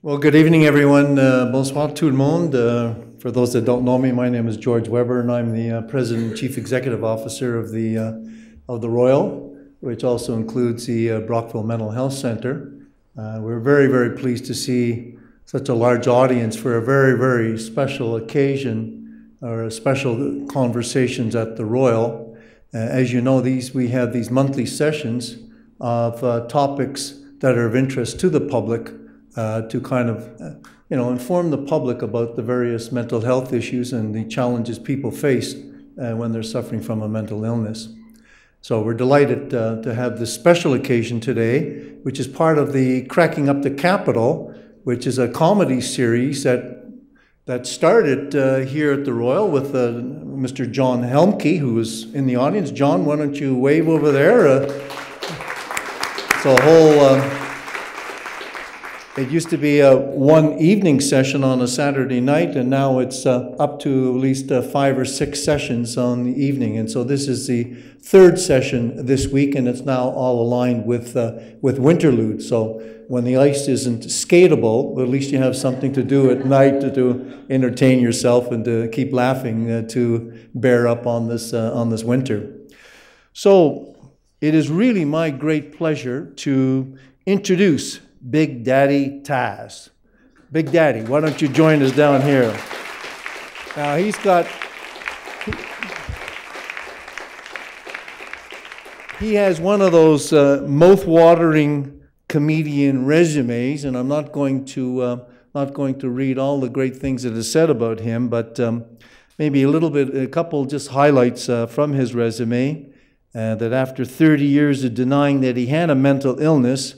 Well, good evening, everyone. Bonsoir tout le monde. For those that don't know me, my name is George Weber, and I'm the President and Chief Executive Officer of the Royal, which also includes the Brockville Mental Health Center. We're very, very pleased to see such a large audience for a very, very special occasion or special conversations at the Royal. As you know, we have these monthly sessions of topics that are of interest to the public. To kind of, inform the public about the various mental health issues and the challenges people face when they're suffering from a mental illness. So we're delighted to have this special occasion today, which is part of the Cracking Up the Capital, which is a comedy series that started here at the Royal with Mr. John Helmke, who is in the audience. John, why don't you wave over there? It's a whole... It used to be a one evening session on a Saturday night, and now it's up to at least 5 or 6 sessions on the evening. And so this is the 3rd session this week, and it's now all aligned with Winterlude. So when the ice isn't skatable, at least you have something to do at night to entertain yourself and to keep laughing to bear up on this winter. So it is really my great pleasure to introduce Big Daddy Taz. Big Daddy, why don't you join us down here? Now he has one of those mouth-watering comedian resumes, and I'm not going to read all the great things that are said about him, but maybe a couple just highlights from his resume. That after 30 years of denying that he had a mental illness,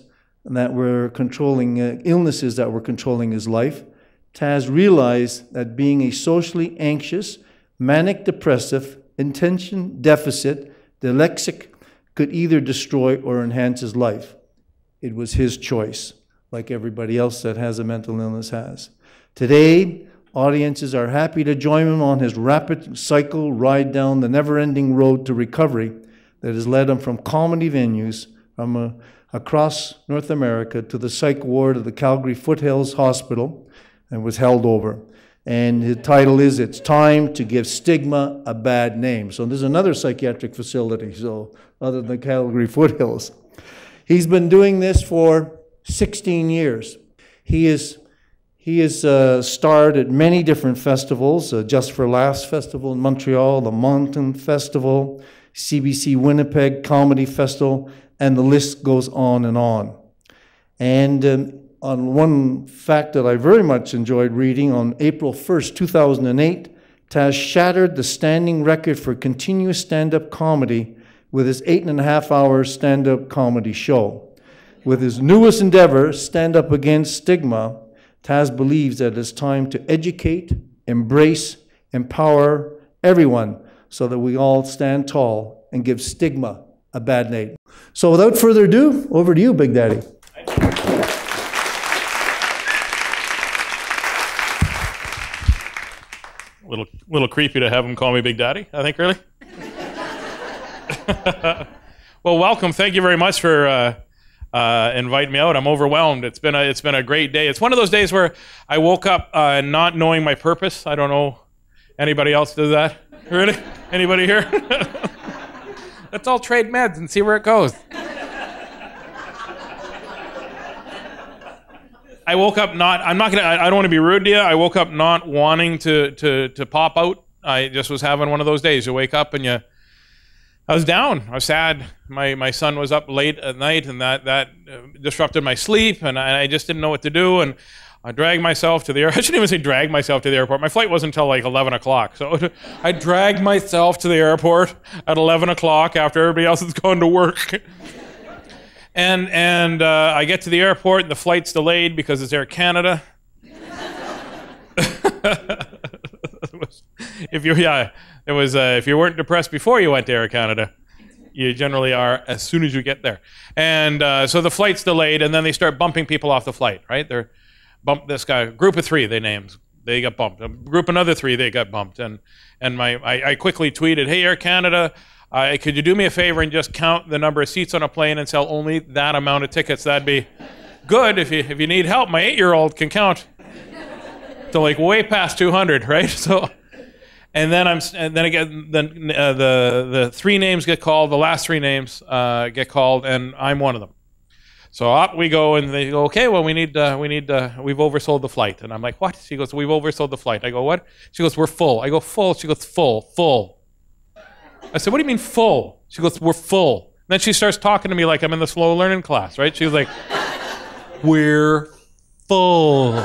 and that were controlling illnesses that were controlling his life, Taz realized that being a socially anxious, manic depressive, attention deficit, dyslexic could either destroy or enhance his life. It was his choice, like everybody else that has a mental illness has. Today, audiences are happy to join him on his rapid cycle ride down the never-ending road to recovery that has led him from comedy venues, from across North America to the psych ward of the Calgary Foothills Hospital, and was held over. And his title is It's Time to Give Stigma a Bad Name. So there's another psychiatric facility, so other than the Calgary Foothills. He's been doing this for 16 years. He is starred at many different festivals, Just for Laughs Festival in Montreal, the Mountain Festival, CBC Winnipeg Comedy Festival, and the list goes on and on. And on one fact that I very much enjoyed reading, on April 1st, 2008, Taz shattered the standing record for continuous stand-up comedy with his 8.5-hour stand-up comedy show. With his newest endeavor, Stand Up Against Stigma, Taz believes that it's time to educate, embrace, empower everyone so that we all stand tall and give stigma a bad name. So without further ado, over to you, Big Daddy. Little creepy to have him call me Big Daddy, I think, really. Well, welcome. Thank you very much for inviting me out. I'm overwhelmed. It's been a great day. It's one of those days where I woke up not knowing my purpose. I don't know. Anybody else do that? Really? Anybody here? Let's all trade meds and see where it goes. I woke up I don't want to be rude to you. I woke up not wanting to pop out. I just was having one of those days. You wake up and I was down. I was sad. My son was up late at night, and that disrupted my sleep, and I just didn't know what to do. And I dragged myself to the airport. I shouldn't even say drag myself to the airport. My flight wasn't until like 11 o'clock. So I dragged myself to the airport at 11 o'clock after everybody else has gone to work. And I get to the airport, and the flight's delayed because it's Air Canada. If you weren't depressed before you went to Air Canada, you generally are as soon as you get there. And so the flight's delayed, and then they start bumping people off the flight, right? They're bumped this guy, group of 3, they named. They got bumped. A group another 3, they got bumped. And I quickly tweeted, "Hey, Air Canada, could you do me a favor and just count the number of seats on a plane and sell only that amount of tickets? That'd good if you need help. My 8-year-old can count to like way past 200, right? So, and then the 3 names get called. The last 3 names get called, and I'm one of them. So up we go, and they go, okay, well, we've oversold the flight. And I'm like, what? She goes, we've oversold the flight. I go, what? She goes, we're full. I go, full? She goes, full. I said, what do you mean full? She goes, we're full. And then she starts talking to me like I'm in the slow learning class, right? She was like, we're full.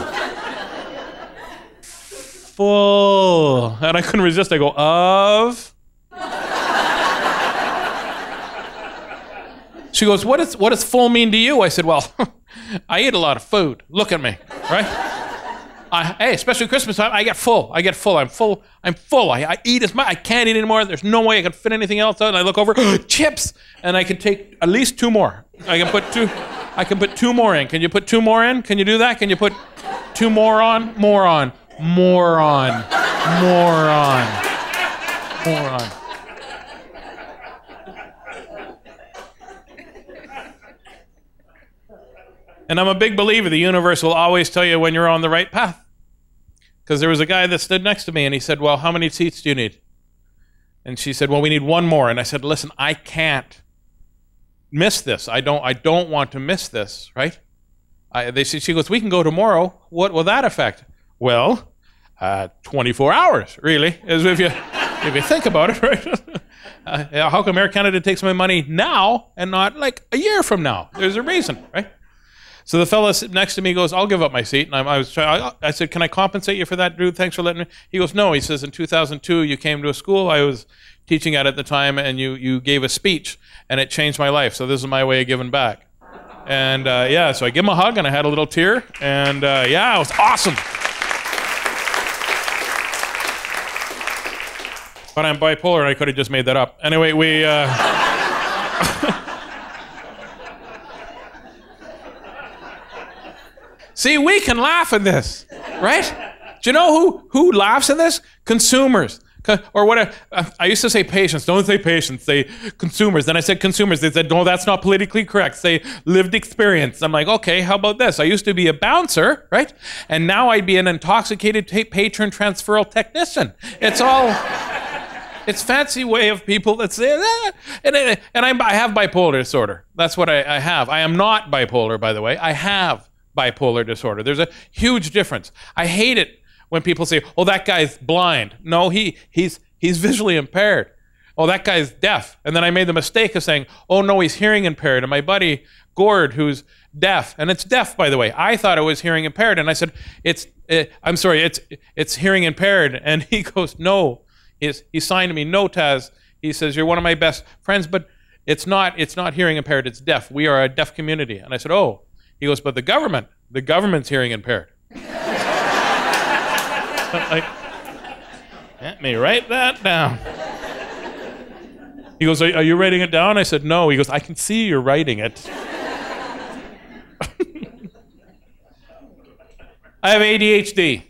Full. And I couldn't resist. I go, of? She goes, what does full mean to you? I said, well, I eat a lot of food. Look at me, right? Hey, especially Christmas time, I get full. I'm full. I eat as much. I can't eat anymore. There's no way I can fit anything else out. And I look over, chips, and I can take at least 2 more. I can put 2 more in. Can you put 2 more in? Can you do that? Can you put 2 more on? More on. And I'm a big believer the universe will always tell you when you're on the right path. Because there was a guy that stood next to me and he said, well, how many seats do you need? And she said, well, we need 1 more. And I said, listen, I can't miss this. I don't want to miss this, right? She goes, we can go tomorrow. What will that affect? Well, 24 hours, really, as if you think about it, right? How come Air Canada takes my money now and not like a year from now? There's a reason, right? So the fellow sitting next to me goes, I'll give up my seat. And I said, can I compensate you for that, dude? Thanks for letting me. He goes, no. He says, in 2002, you came to a school I was teaching at the time, and you gave a speech, and it changed my life. So this is my way of giving back. And yeah, so I give him a hug, and I had a little tear. And yeah, it was awesome. But I'm bipolar, and I could have just made that up. Anyway, we... See, we can laugh at this, right? Do you know who laughs at this? Consumers. Or what I used to say patients. Don't say patients, say consumers. Then I said consumers. They said, no, that's not politically correct. Say lived experience. I'm like, okay, how about this? I used to be a bouncer, right? And now I'd be an intoxicated patron transferal technician. It's all... It's fancy way of people that say that. And I have bipolar disorder. That's what I have. I am not bipolar, by the way. I have bipolar disorder. There's a huge difference. I hate it when people say, oh, that guy's blind. No, he's visually impaired. Oh, that guy's deaf. And then I made the mistake of saying, oh, no, he's hearing impaired. And my buddy, Gord, who's deaf, and it's deaf, by the way, I thought it was hearing impaired. And I said, I'm sorry, it's hearing impaired. And he goes, no. He signed to me, no, Taz. He says, you're one of my best friends, but it's not hearing impaired, it's deaf. We are a deaf community. And I said, oh. He goes, but the government's hearing impaired. Let me write that down. He goes, are you writing it down? I said, no. He goes, I can see you're writing it. I have ADHD.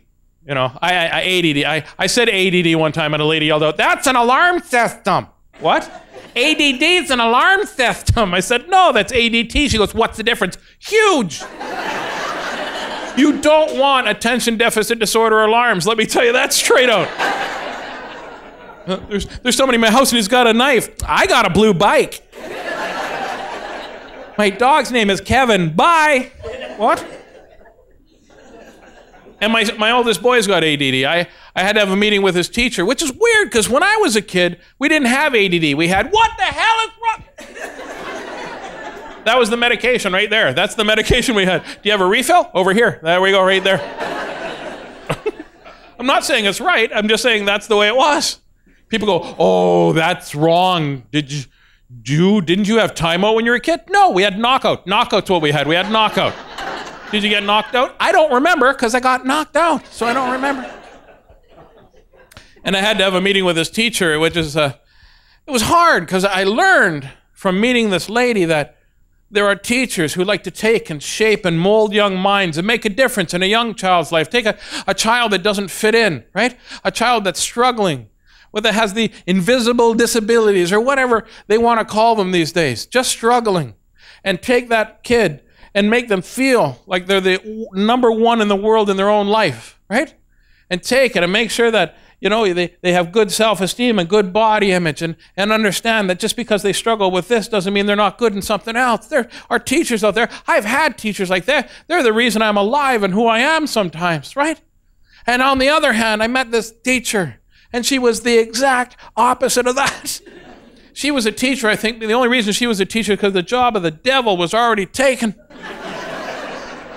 You know, ADD. I said ADD one time and a lady yelled out, that's an alarm system. What? ADD is an alarm system. I said, no, that's ADT. She goes, what's the difference? Huge. You don't want attention deficit disorder alarms. Let me tell you that straight out. There's somebody in my house and he's got a knife. I got a blue bike. My dog's name is Kevin. Bye. What? And my oldest boy's got ADD. I had to have a meeting with his teacher, which is weird because when I was a kid, we didn't have ADD. We had, what the hell is wrong? That was the medication right there. That's the medication we had. Do you have a refill? Over here. There we go, right there. I'm not saying it's right. I'm just saying that's the way it was. People go, oh, that's wrong. Didn't you have timeout when you were a kid? No, we had knockout. Knockout's what we had. We had knockout. Did you get knocked out? I don't remember because I got knocked out, so I don't remember. And I had to have a meeting with this teacher, which is, it was hard because I learned from meeting this lady that there are teachers who like to take and shape and mold young minds and make a difference in a young child's life. Take a child that doesn't fit in, right? A child that's struggling, that has the invisible disabilities or whatever they want to call them these days, just struggling. And take that kid and make them feel like they're the number one in the world in their own life, right? And take it and make sure that, they have good self-esteem and good body image and understand that just because they struggle with this doesn't mean they're not good in something else. There are teachers out there. I've had teachers like that. They're the reason I'm alive and who I am sometimes, right? And on the other hand, I met this teacher, and she was the exact opposite of that. She was a teacher, I think. The only reason she was a teacher is because the job of the devil was already taken.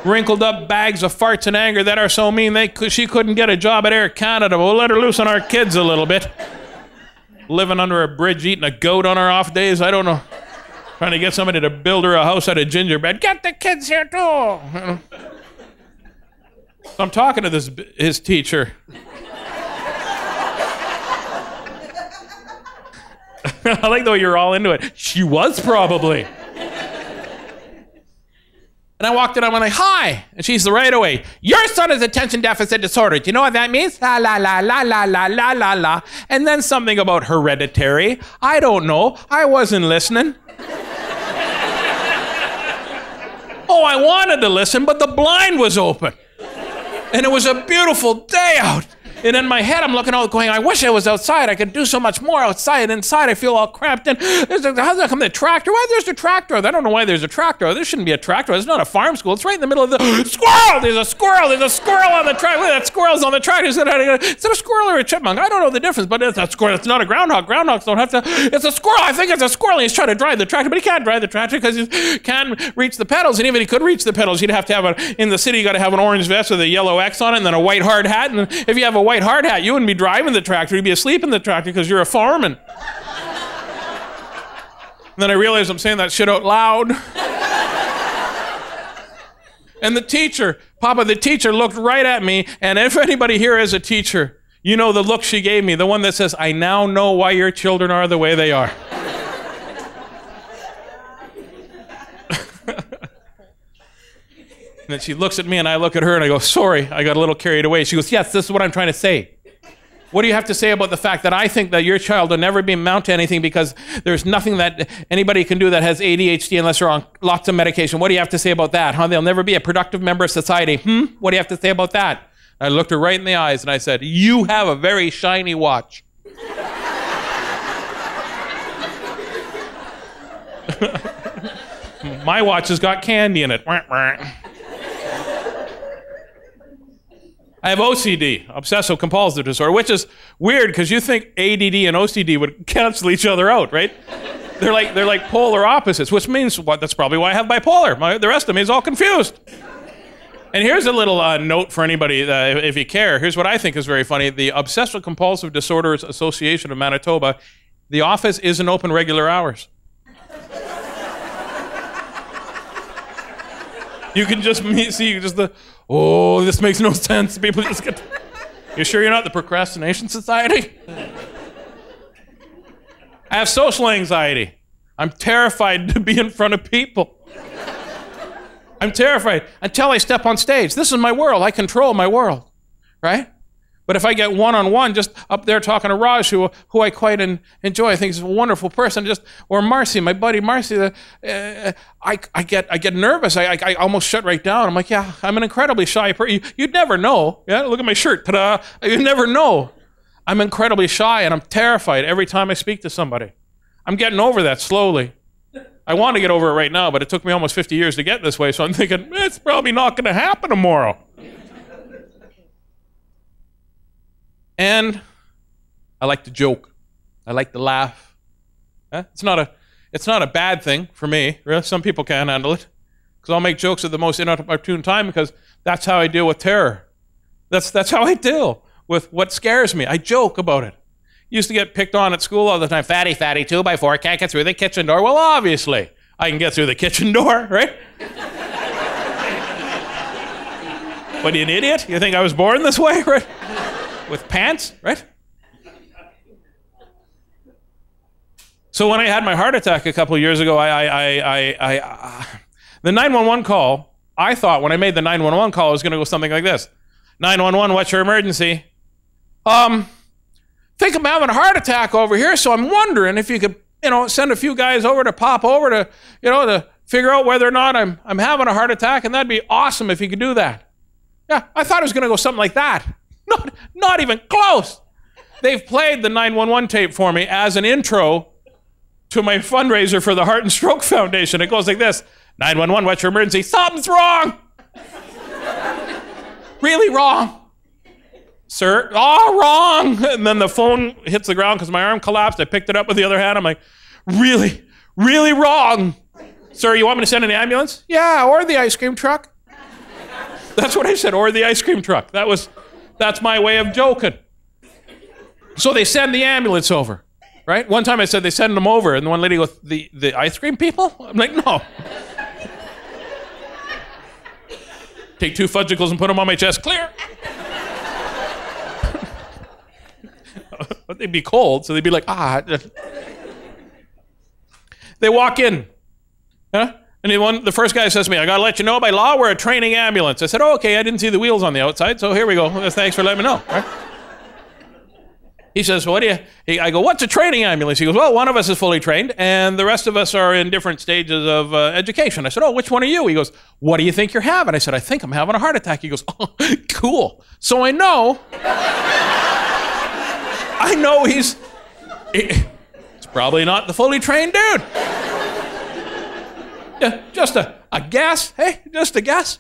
Wrinkled up bags of farts and anger that are so mean she couldn't get a job at Air Canada. We'll let her loose on our kids a little bit. Living under a bridge, eating a goat on our off days. I don't know. Trying to get somebody to build her a house out of gingerbread. Get the kids here too. So I'm talking to his teacher. I like the way you're all into it. She was probably. And I walked in, I went like, hi. And she's right away, your son has attention deficit disorder. Do you know what that means? La, la, la, la, la, la, la, la, la. And then something about hereditary. I don't know. I wasn't listening. Oh, I wanted to listen, but the blind was open. And it was a beautiful day out. And in my head, I'm looking out going, I wish I was outside. I could do so much more outside. Inside, I feel all cramped in. How's that come to the tractor? Why there's a tractor? I don't know why there's a tractor. There shouldn't be a tractor. It's not a farm school. It's right in the middle of the... Squirrel! There's a squirrel! There's a squirrel on the tractor. That squirrel's on the tractor. Is it a squirrel or a chipmunk? I don't know the difference, but it's a squirrel. It's not a groundhog. Groundhogs don't have to... It's a squirrel. I think it's a squirrel. He's trying to drive the tractor, but he can't drive the tractor because he can't reach the pedals. And even if he could reach the pedals, you'd have to have in the city, you got to have an orange vest with a yellow X on it and then a white hard hat. And if you have a white hard hat, you wouldn't be driving the tractor, you'd be asleep in the tractor because you're a foreman. And then I realized I'm saying that shit out loud. And the teacher looked right at me, and if anybody here is a teacher, you know the look she gave me, the one that says, I now know why your children are the way they are. And then she looks at me and I look at her and I go, sorry, I got a little carried away. She goes, yes, this is what I'm trying to say. What do you have to say about the fact that I think that your child will never be amount to anything because there's nothing that anybody can do that has ADHD unless they're on lots of medication? What do you have to say about that? They'll never be a productive member of society. What do you have to say about that? I looked her right in the eyes and I said, you have a very shiny watch. My watch has got candy in it. I have OCD, obsessive compulsive disorder, which is weird because you think ADD and OCD would cancel each other out, right? They're like polar opposites, which means that's probably why I have bipolar. The rest of me is all confused. And here's a little note for anybody, if you care. Here's what I think is very funny. The Obsessive Compulsive Disorders Association of Manitoba, the office isn't open regular hours. You can just see oh, this makes no sense. People just get... You sure you're not the Procrastination Society? I have social anxiety. I'm terrified to be in front of people. I'm terrified until I step on stage. This is my world. I control my world, right? But if I get one-on-one, just up there talking to Raj, who I quite enjoy, I think he's a wonderful person, or Marcy, my buddy Marcy, I get nervous. I almost shut right down. I'm like, yeah, I'm an incredibly shy person. You'd never know. Yeah, look at my shirt. Ta-da! You'd never know. I'm incredibly shy, and I'm terrified every time I speak to somebody. I'm getting over that slowly. I want to get over it right now, but it took me almost 50 years to get this way, so I'm thinking, it's probably not going to happen tomorrow. And I like to joke. I like to laugh. It's not a bad thing for me. Really, some people can't handle it because I'll make jokes at the most inopportune time because that's how I deal with terror. That's how I deal with what scares me. I joke about it. Used to get picked on at school all the time. Fatty, 2x4, can't get through the kitchen door. Well, obviously, I can get through the kitchen door, right? What, are you an idiot? You think I was born this way, right? With pants, right? So when I had my heart attack a couple of years ago, the 911 call, I thought when I made the 911 call, it was going to go something like this. 911, what's your emergency? Think I'm having a heart attack over here, so I'm wondering if you could, send a few guys over to pop over to, figure out whether or not I'm having a heart attack, and that'd be awesome if you could do that. Yeah, I thought it was going to go something like that. Not even close. They've played the 911 tape for me as an intro to my fundraiser for the Heart and Stroke Foundation. It goes like this: 911, what's your emergency? Something's wrong. Really wrong. Sir, wrong. And then the phone hits the ground because my arm collapsed. I picked it up with the other hand. I'm like, really, really wrong. Sir, you want me to send an ambulance? Yeah, or the ice cream truck. That's what I said, or the ice cream truck. That's my way of joking. So they send the ambulance over, right? One time I said they send them over, and the one lady goes, the ice cream people? I'm like, no. Take 2 fudgicles and put them on my chest. Clear. But they'd be cold, so they'd be like, They walk in. Huh? And the first guy says to me, I got to let you know, by law, we're a training ambulance. I said, oh, okay, I didn't see the wheels on the outside, so here we go. Thanks for letting me know. Right? He says, I go, what's a training ambulance? He goes, well, one of us is fully trained, and the rest of us are in different stages of education. I said, oh, which one are you? He goes, what do you think you're having? I said, I think I'm having a heart attack. He goes, oh, cool. So I know he's probably not the fully trained dude. Yeah, just a guess. Hey, just a guess.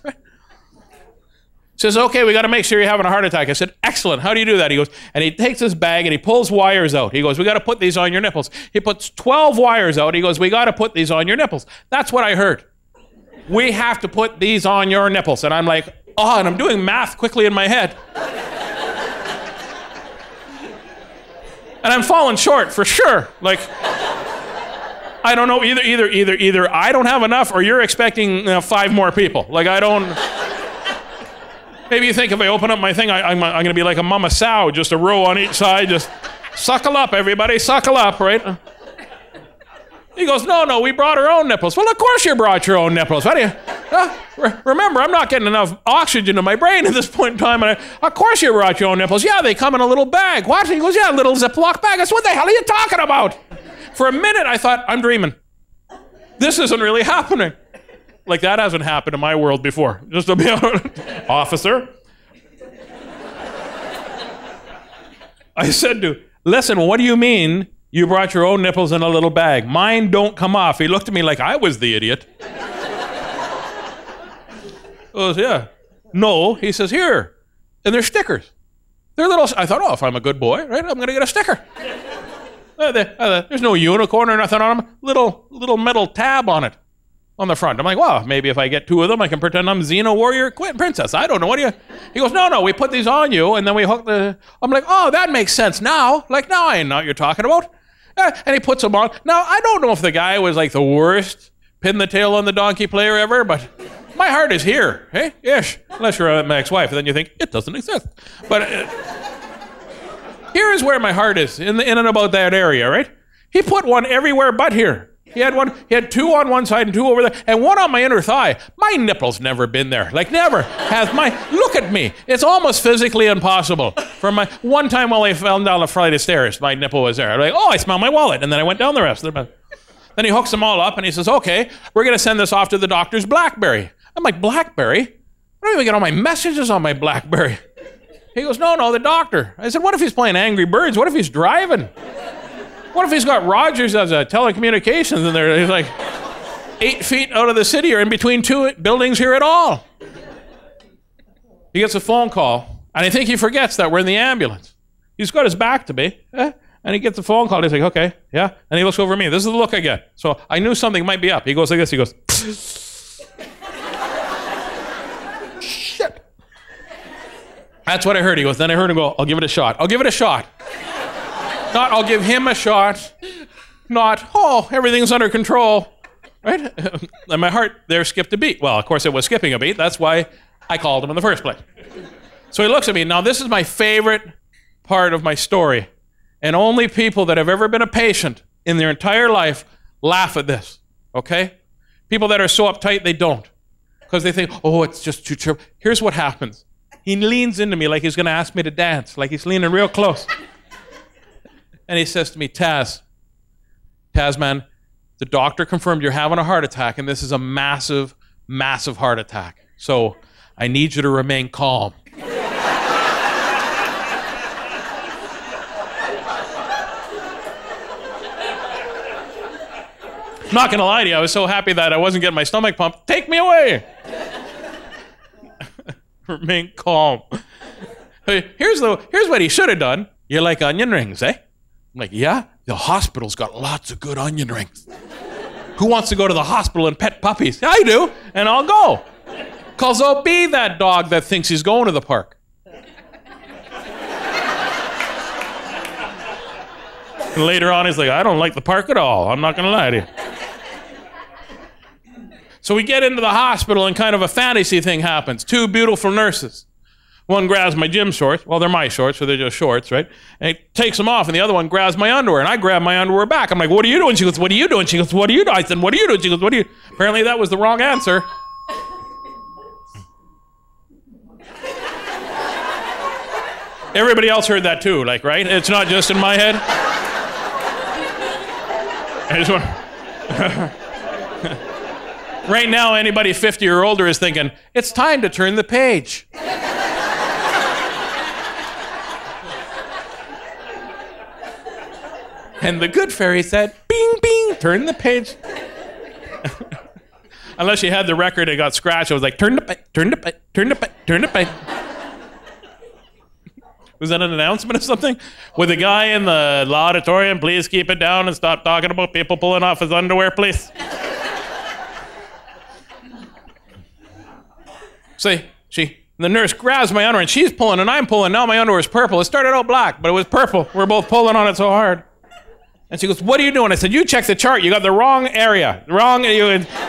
Says, okay, we got to make sure you're having a heart attack. I said, excellent. How do you do that? He goes, and he takes his bag and he pulls wires out. He goes, we got to put these on your nipples. He puts 12 wires out. He goes, we got to put these on your nipples. That's what I heard. We have to put these on your nipples. And I'm like, oh, and I'm doing math quickly in my head. And I'm falling short for sure. Like, I don't know, either I don't have enough or you're expecting 5 more people. Like, I don't... Maybe you think if I open up my thing, I'm going to be like a mama sow, just a row on each side, just suckle up, everybody, suckle up, right? He goes, no, we brought our own nipples. Well, of course you brought your own nipples. What do you... remember, I'm not getting enough oxygen to my brain at this point in time. And of course you brought your own nipples. Yeah, they come in a little bag. What? He goes, yeah, a little Ziploc bag. I said, what the hell are you talking about? For a minute, I thought, I'm dreaming. This isn't really happening. Like, that hasn't happened in my world before. Just to be honest. Officer. I said to, listen, what do you mean you brought your own nipples in a little bag? Mine don't come off. He looked at me like I was the idiot. I goes, yeah. No. He says, here. And they're stickers. They're little, I thought, oh, if I'm a good boy, right, I'm going to get a sticker. There's no unicorn or nothing on them. Little metal tab on it. On the front. I'm like, well, maybe if I get 2 of them, I can pretend I'm Xena Warrior Princess. I don't know. What do you... He goes, no, we put these on you, and then we hook the... I'm like, oh, that makes sense now. Like, now I know what you're talking about. And he puts them on. Now, I don't know if the guy was like the worst pin the tail on the donkey player ever, but my heart is here. Hey? Ish. Unless you're my ex-wife, and then you think, it doesn't exist. But here is where my heart is, in and about that area, right? He put one everywhere but here. He had 2 on one side and 2 over there, and 1 on my inner thigh. My nipple's never been there. Like, never has my... Look at me. It's almost physically impossible. For my... One time while I fell down a flight of stairs, my nipple was there. I'm like, oh, I smell my wallet. And then I went down the rest of the... Then he hooks them all up, and he says, okay, we're going to send this off to the doctor's BlackBerry. I'm like, BlackBerry? I don't even get all my messages on my BlackBerry. He goes, no, the doctor. I said, what if he's playing Angry Birds? What if he's driving? What if he's got Rogers as a telecommunications in there? He's like 8 feet out of the city or in between 2 buildings here at all. He gets a phone call, and I think he forgets that we're in the ambulance. He's got his back to me, and he gets a phone call. He's like, okay, yeah. And he looks over at me. This is the look I get. So I knew something might be up. He goes like this. He goes, shit. That's what I heard. He goes, then I heard him go, I'll give it a shot. I'll give it a shot. Not, I'll give him a shot. Not, oh, everything's under control. Right? And my heart there skipped a beat. Well, of course it was skipping a beat. That's why I called him in the first place. So he looks at me. Now, this is my favorite part of my story. And only people that have ever been a patient in their entire life laugh at this. Okay? People that are so uptight, they don't. Because they think, oh, it's just too trivial. Here's what happens. He leans into me like he's going to ask me to dance. Like he's leaning real close. And he says to me, Taz, man, The doctor confirmed you're having a heart attack, and this is a massive, massive heart attack. So I need you to remain calm. I'm not gonna lie to you, I was so happy that I wasn't getting my stomach pumped. Take me away! Remain calm. Hey, here's what he should have done. You like onion rings, eh? I'm like, yeah, the hospital's got lots of good onion rings. Who wants to go to the hospital and pet puppies? I do, and I'll go. 'Cause I'll be that dog that thinks he's going to the park. And later on, he's like, I don't like the park at all. I'm not gonna lie to you. So we get into the hospital and kind of a fantasy thing happens. Two beautiful nurses. One grabs my gym shorts. Well, they're my shorts, so they're just shorts, right? And he takes them off, and the other one grabs my underwear, and I grab my underwear back. I'm like, what are you doing? She goes, what are you doing? She goes, what are you doing? I said, what are you doing? She goes, what are you? Apparently that was the wrong answer. Everybody else heard that too, like, right? It's not just in my head. I just want... Right now, anybody 50 or older is thinking, it's time to turn the page. And the good fairy said, bing, bing, turn the page. Unless you had the record, it got scratched. It was like, turn the page, turn the page, turn the page, turn the page. Was that an announcement or something? With the guy in the auditorium, please keep it down and stop talking about people pulling off his underwear, please. See, the nurse grabs my underwear and she's pulling and I'm pulling. Now my underwear is purple. It started out black, but it was purple. We're both pulling on it so hard. And she goes, what are you doing? I said, you check the chart. You got the wrong area.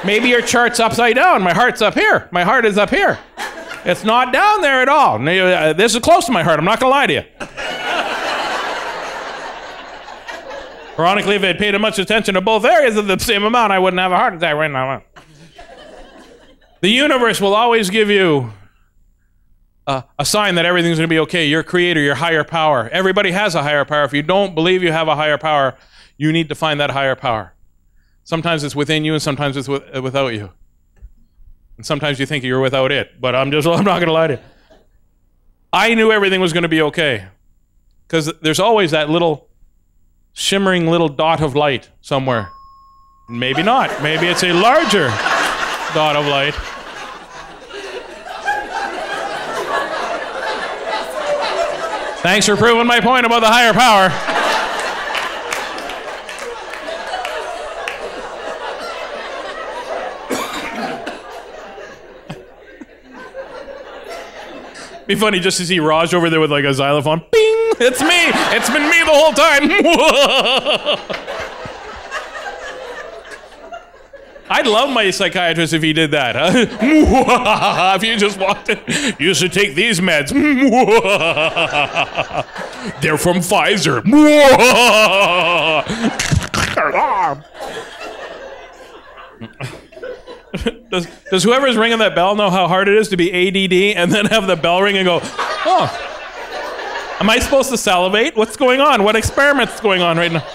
Maybe your chart's upside down. My heart's up here. My heart is up here. It's not down there at all. This is close to my heart. I'm not going to lie to you. Ironically, if they'd paid much attention to both areas of the same amount, I wouldn't have a heart attack right now. The universe will always give you a sign that everything's going to be okay. Your creator, your higher power. Everybody has a higher power. If you don't believe you have a higher power, you need to find that higher power. Sometimes it's within you and sometimes it's without you. And sometimes you think you're without it, but I'm not going to lie to you. I knew everything was going to be okay. Because there's always that little shimmering little dot of light somewhere. Maybe not. Maybe it's a larger dot of light. Thanks for proving my point about the higher power. Be funny just to see Raj over there with like a xylophone. Bing! It's me! It's been me the whole time! I'd love my psychiatrist if he did that. If you just walked in, you should take these meds. They're from Pfizer. Does whoever's ringing that bell know how hard it is to be ADD and then have the bell ring and go, oh, am I supposed to salivate? What's going on? What experiment's going on right now?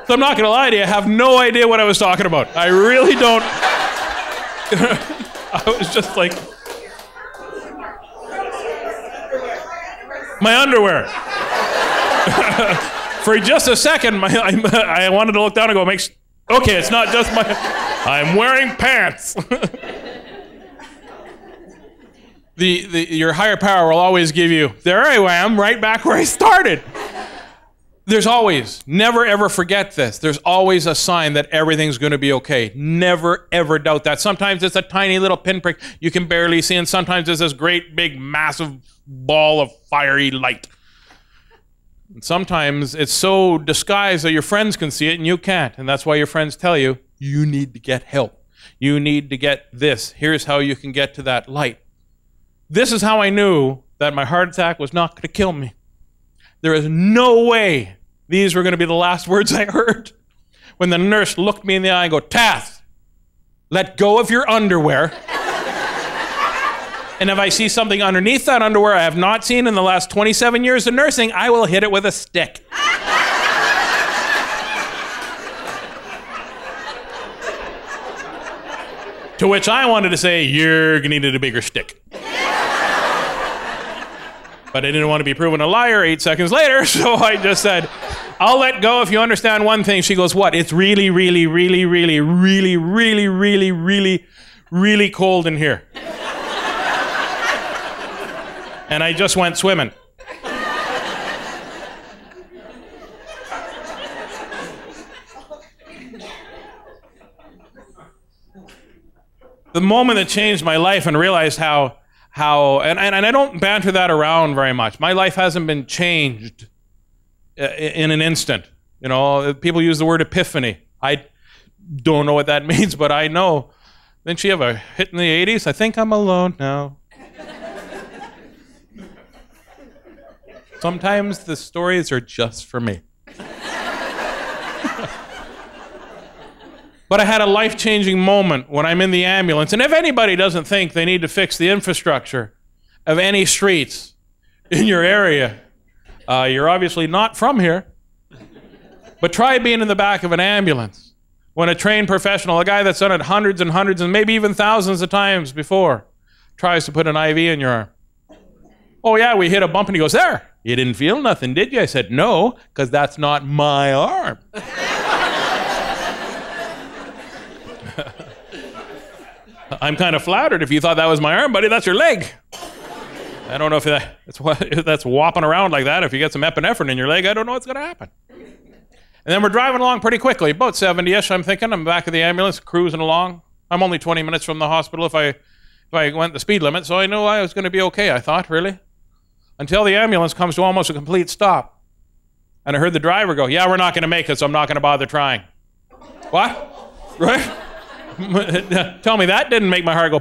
So I'm not going to lie to you, I have no idea what I was talking about. I really don't. I was just like, my underwear. For just a second, I wanted to look down and go, okay, it's not just my, I'm wearing pants. Your higher power will always give you, there I am, right back where I started. There's always, never ever forget this, there's always a sign that everything's going to be okay. Never ever doubt that. Sometimes it's a tiny little pinprick you can barely see, and sometimes it's this great big massive ball of fiery light. And sometimes it's so disguised that your friends can see it and you can't, and that's why your friends tell you, you need to get help. You need to get this. Here's how you can get to that light. This is how I knew that my heart attack was not going to kill me. There is no way these were going to be the last words I heard. When the nurse looked me in the eye and go, Tath, let go of your underwear. And if I see something underneath that underwear I have not seen in the last 27 years of nursing, I will hit it with a stick. To which I wanted to say, you're gonna need a bigger stick. But I didn't want to be proven a liar 8 seconds later, so I just said, I'll let go if you understand one thing. She goes, what? It's really, really, really, really, really, really, really, really, really cold in here. And I just went swimming. The moment that changed my life and realized how and I don't banter that around very much. My life hasn't been changed in an instant. You know, people use the word epiphany. I don't know what that means, but I know. Didn't she have a hit in the 80s? I think I'm alone now. Sometimes the stories are just for me. But I had a life-changing moment when I'm in the ambulance. And if anybody doesn't think they need to fix the infrastructure of any streets in your area, you're obviously not from here. But try being in the back of an ambulance when a trained professional, a guy that's done it hundreds and hundreds and maybe even thousands of times before, tries to put an IV in your arm. Oh yeah, we hit a bump and he goes, there, you didn't feel nothing, did you? I said, no, because that's not my arm. I'm kind of flattered if you thought that was my arm, buddy. That's your leg. I don't know if that's whopping around like that. If you get some epinephrine in your leg, I don't know what's going to happen. And then we're driving along pretty quickly, about 70-ish, I'm thinking. I'm back of the ambulance, cruising along. I'm only 20 minutes from the hospital if I went the speed limit, so I knew I was going to be okay, I thought, really. Until the ambulance comes to almost a complete stop. And I heard the driver go, yeah, we're not going to make it, so I'm not going to bother trying. What? Right? Tell me that didn't make my heart go.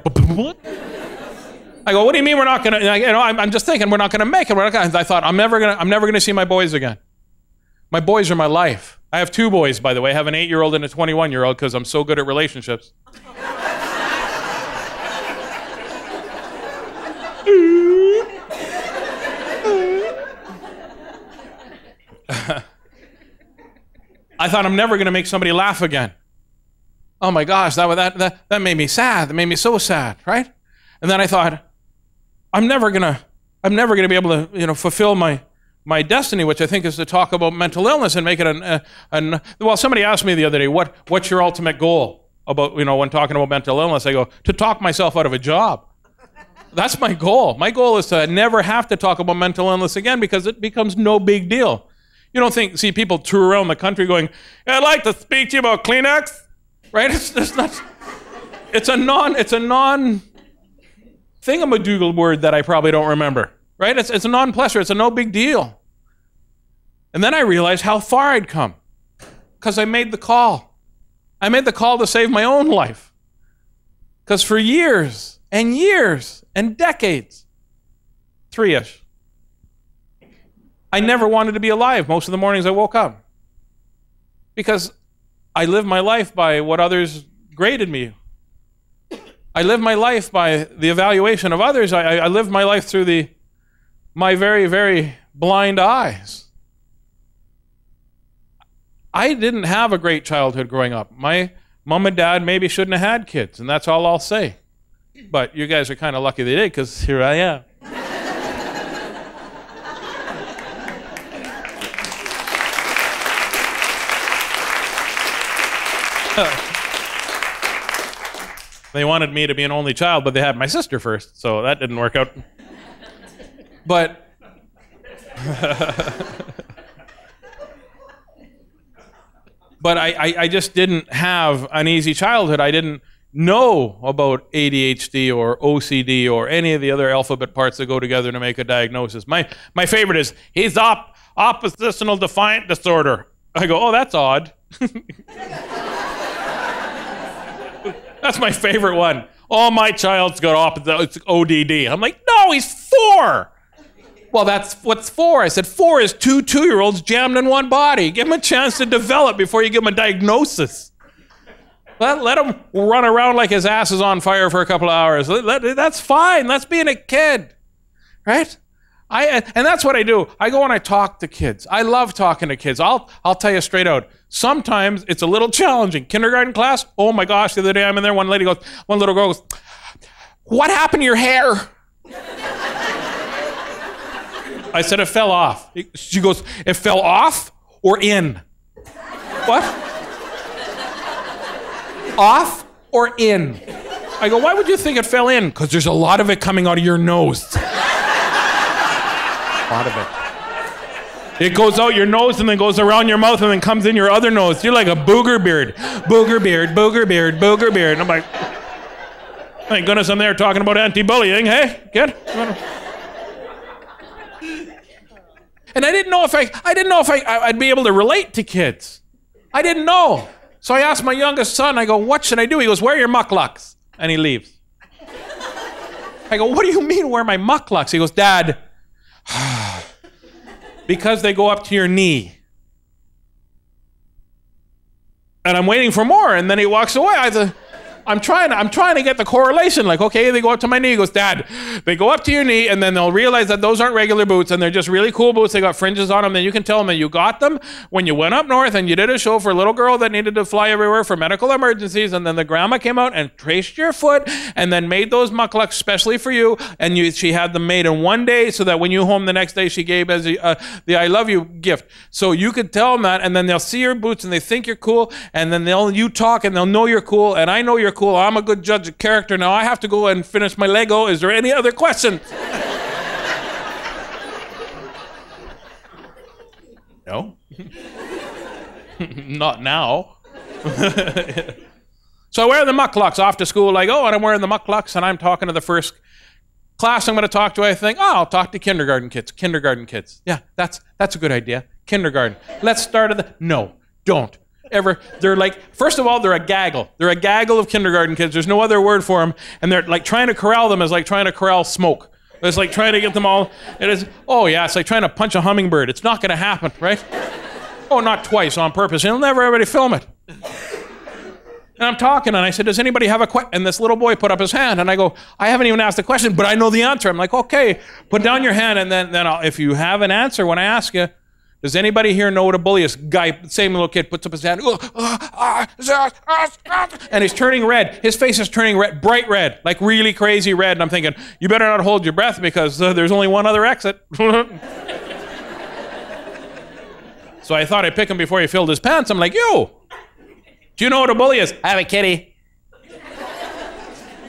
I go, what do you mean we're not going to? You know, I'm just thinking we're not going to make it. I thought I'm never going to see my boys again. My boys are my life. I have 2 boys, by the way. I have an 8-year-old and a 21-year-old because I'm so good at relationships. I thought I'm never going to make somebody laugh again. Oh my gosh, that made me sad. That made me so sad, right? And then I thought, I'm never gonna be able to, fulfill my destiny, which I think is to talk about mental illness and make it well, somebody asked me the other day, what's your ultimate goal about, when talking about mental illness? I go, to talk myself out of a job. That's my goal. My goal is to never have to talk about mental illness again because it becomes no big deal. You don't see people tour around the country going, I'd like to speak to you about Kleenex. Right? It's a non thingamadoogle word that I probably don't remember. Right? It's a non-pleasure. It's a no big deal. And then I realized how far I'd come. Because I made the call. I made the call to save my own life. Because for years and years and decades, 3-ish, I never wanted to be alive most of the mornings I woke up. Because I live my life by what others graded me. I live my life by the evaluation of others. I live my life through my very, very blind eyes. I didn't have a great childhood growing up. My mom and dad maybe shouldn't have had kids, and that's all I'll say. But you guys are kind of lucky they did, because here I am. They wanted me to be an only child, but they had my sister first, so that didn't work out. But but I just didn't have an easy childhood. I didn't know about ADHD or OCD or any of the other alphabet parts that go together to make a diagnosis. My favorite is, he's oppositional defiant disorder. I go, oh, that's odd. That's my favorite one. Oh, my child's got it's ODD. I'm like, no, he's 4. Well, that's what's 4. I said, 4 is 2 2-year-olds jammed in one body. Give them a chance to develop before you give them a diagnosis. Let him run around like his ass is on fire for a couple of hours. That's fine. That's being a kid, right? And that's what I do. I go and I talk to kids. I love talking to kids. I'll tell you straight out. Sometimes it's a little challenging. Kindergarten class, oh my gosh, the other day I'm in there, one little girl goes, "What happened to your hair?" I said, "It fell off." She goes, "It fell off or in?" "What? Off or in?" I go, "Why would you think it fell in?" "Because there's a lot of it coming out of your nose." A lot of it. It goes out your nose and then goes around your mouth and then comes in your other nose. You're like a booger beard. Booger beard, booger beard, booger beard. And I'm like, thank goodness I'm there talking about anti-bullying, hey, kid? And I didn't know if I'd be able to relate to kids. I didn't know. So I asked my youngest son, I go, "What should I do?" He goes, "Wear your mucklucks." And he leaves. I go, "What do you mean wear my mucklucks?" He goes, "Dad, because they go up to your knee." And I'm waiting for more, and then he walks away. I'm trying to get the correlation. Like, okay, they go up to my knee. He goes, "Dad, they go up to your knee, and then they'll realize that those aren't regular boots, and they're just really cool boots. They got fringes on them. Then you can tell them that you got them when you went up north and you did a show for a little girl that needed to fly everywhere for medical emergencies, and then the grandma came out and traced your foot and then made those mucklucks specially for you, and she had them made in one day so that when you home the next day, she gave as the I love you gift. So you could tell them that, and then they'll see your boots and they think you're cool, and then you talk and they'll know you're cool, and I know you're cool. I'm a good judge of character. Now I have to go and finish my Lego. Is there any other questions?" No. Not now. So I wear the mucklucks off to school. I go and I'm wearing the mucklucks and I'm talking to the first class I'm going to talk to. I think, I'll talk to kindergarten kids. Kindergarten kids. Yeah, that's a good idea. Kindergarten. Let's start at the... No, don't. Ever. They're like, first of all, they're a gaggle. They're a gaggle of kindergarten kids. There's no other word for them. And they're like trying to corral them is like trying to corral smoke. It's like trying to get them all. It is, oh yeah, it's like trying to punch a hummingbird. It's not going to happen, right? Oh, not twice on purpose. He'll never everybody film it. And I'm talking and I said, "Does anybody have a question?" And this little boy put up his hand and I go, "I haven't even asked the question, but I know the answer." I'm like, "Okay, put down your hand and then if you have an answer when I ask you, does anybody here know what a bully is?" Guy, same little kid, puts up his hand, and he's turning red. His face is turning red, bright red, like really crazy red. And I'm thinking, you better not hold your breath because there's only one other exit. So I thought I'd pick him before he filled his pants. I'm like, "Yo, do you know what a bully is?" "I have a kitty."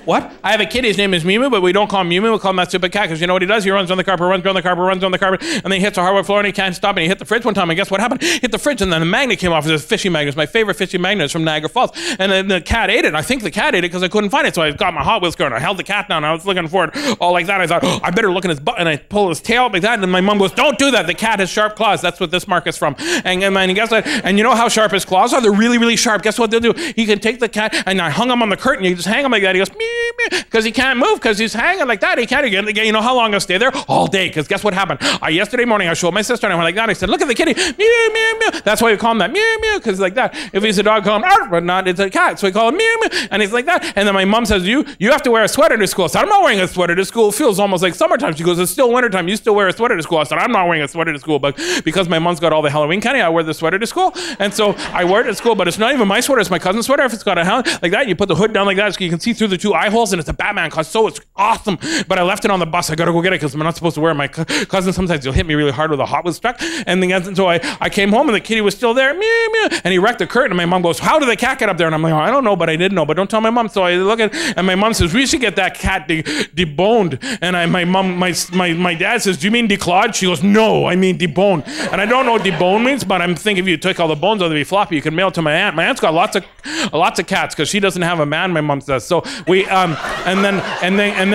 "What?" "I have a kitty. His name is Mew Mew, but we don't call him Mew Mew. We call him that stupid cat because you know what he does? He runs on the carpet, runs on the carpet, runs on the carpet, and then he hits a hardwood floor and he can't stop. And he hit the fridge one time, and guess what happened? Hit the fridge, and then the magnet came off. It was a fishing magnet. It's my favorite fishing magnet. It's from Niagara Falls. And then the cat ate it. I think the cat ate it because I couldn't find it. So I got my Hot Wheels car and I held the cat down. And I was looking for it all like that. I thought, I better look in his butt. And I pull his tail up like that. And my mom goes, "Don't do that. The cat has sharp claws." That's what this mark is from. And guess what? And you know how sharp his claws are? They're really, really sharp. Guess what they'll do? He can take the cat, and I hung him on the curtain. You just hang him like that. He goes, "Meow, meow," because he can't move because he's hanging like that. He can't again. You know how long I'll stay there? All day. Because guess what happened? Yesterday morning I showed my sister and I went like that. I said, "Look at the kitty. Meow, meow, meow." That's why we call him that. Meow, meow. Because like that. If he's a dog, call him arf, but not. It's a cat. So we call him meow, meow. And he's like that. And then my mom says, you have to wear a sweater to school. I said, "I'm not wearing a sweater to school. It feels almost like summertime." She goes, "It's still wintertime. You still wear a sweater to school." I said, "I'm not wearing a sweater to school." But because my mom's got all the Halloween candy, I wear the sweater to school. And so I wear it at school, but it's not even my sweater. It's my cousin's sweater. If it's got a Halloween like that, you put the hood down like that so you can see through the two eye holes, and it's a Batman costume. So it's awesome. But I left it on the bus. I gotta go get it because I'm not supposed to wear it. My cousin sometimes he'll hit me really hard with a Hot Wheels truck. And then so I came home and the kitty was still there. Meow, meow. And he wrecked the curtain. And my mom goes, "How did the cat get up there?" And I'm like, "I don't know, but I didn't know. But don't tell my mom." So I look at it, and my mom says, "We should get that cat deboned." And my dad says, "Do you mean declawed?" She goes, "No, I mean deboned." And I don't know what debone means, but I'm thinking if you took all the bones out, they'd be floppy. You can mail it to my aunt. My aunt's got lots of cats because she doesn't have a man. My mom says. So we and then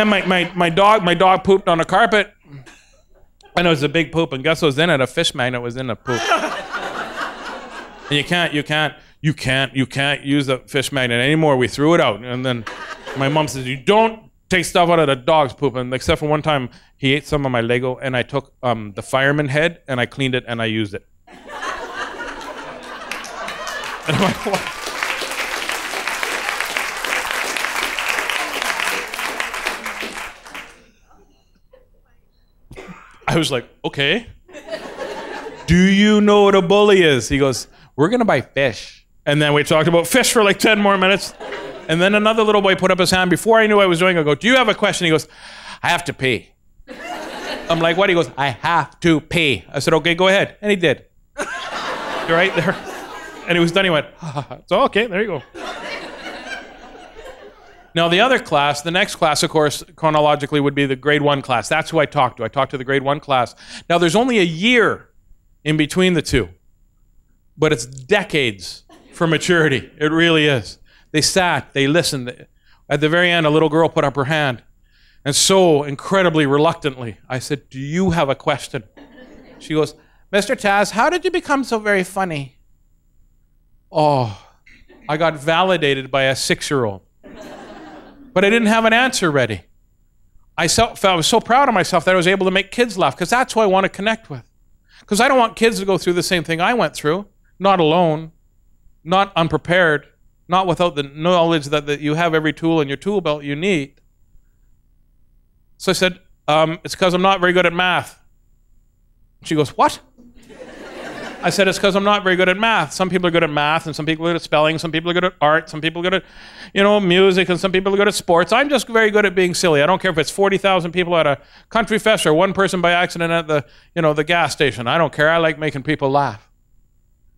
my dog pooped on the carpet. And it was a big poop, and guess what was in it? A fish magnet was in the poop. And you can't use the fish magnet anymore. We threw it out. And then my mom says, "You don't take stuff out of the dog's poop." And except for one time, he ate some of my Lego, and I took the fireman head, and I cleaned it, and I used it. And I'm like, what? I I was like, okay. Do you know what a bully is? He goes, we're going to buy fish. And then we talked about fish for like 10 more minutes. And then another little boy put up his hand. Before I knew what I was doing, I go, do you have a question? He goes, I have to pee. I'm like, what? He goes, I have to pee. I said, okay, go ahead. And he did. Right there. And he was done. He went, so okay, there you go. Now the other class, the next class, of course, chronologically would be the grade 1 class. That's who I talked to. I talked to the grade 1 class. Now there's only a year in between the two, but it's decades for maturity. It really is. They sat, they listened. At the very end, a little girl put up her hand. And so incredibly reluctantly, I said, do you have a question? She goes, Mr. Taz, how did you become so very funny? Oh, I got validated by a 6-year-old. But I didn't have an answer ready. I was so proud of myself that I was able to make kids laugh, because that's who I want to connect with. Because I don't want kids to go through the same thing I went through, not alone, not unprepared, not without the knowledge that you have every tool in your tool belt you need. So I said, it's because I'm not very good at math. She goes, what? I said, it's because I'm not very good at math. Some people are good at math, and some people are good at spelling, some people are good at art, some people are good at, music, and some people are good at sports. I'm just very good at being silly. I don't care if it's 40,000 people at a country fest or one person by accident at the gas station. I don't care. I like making people laugh.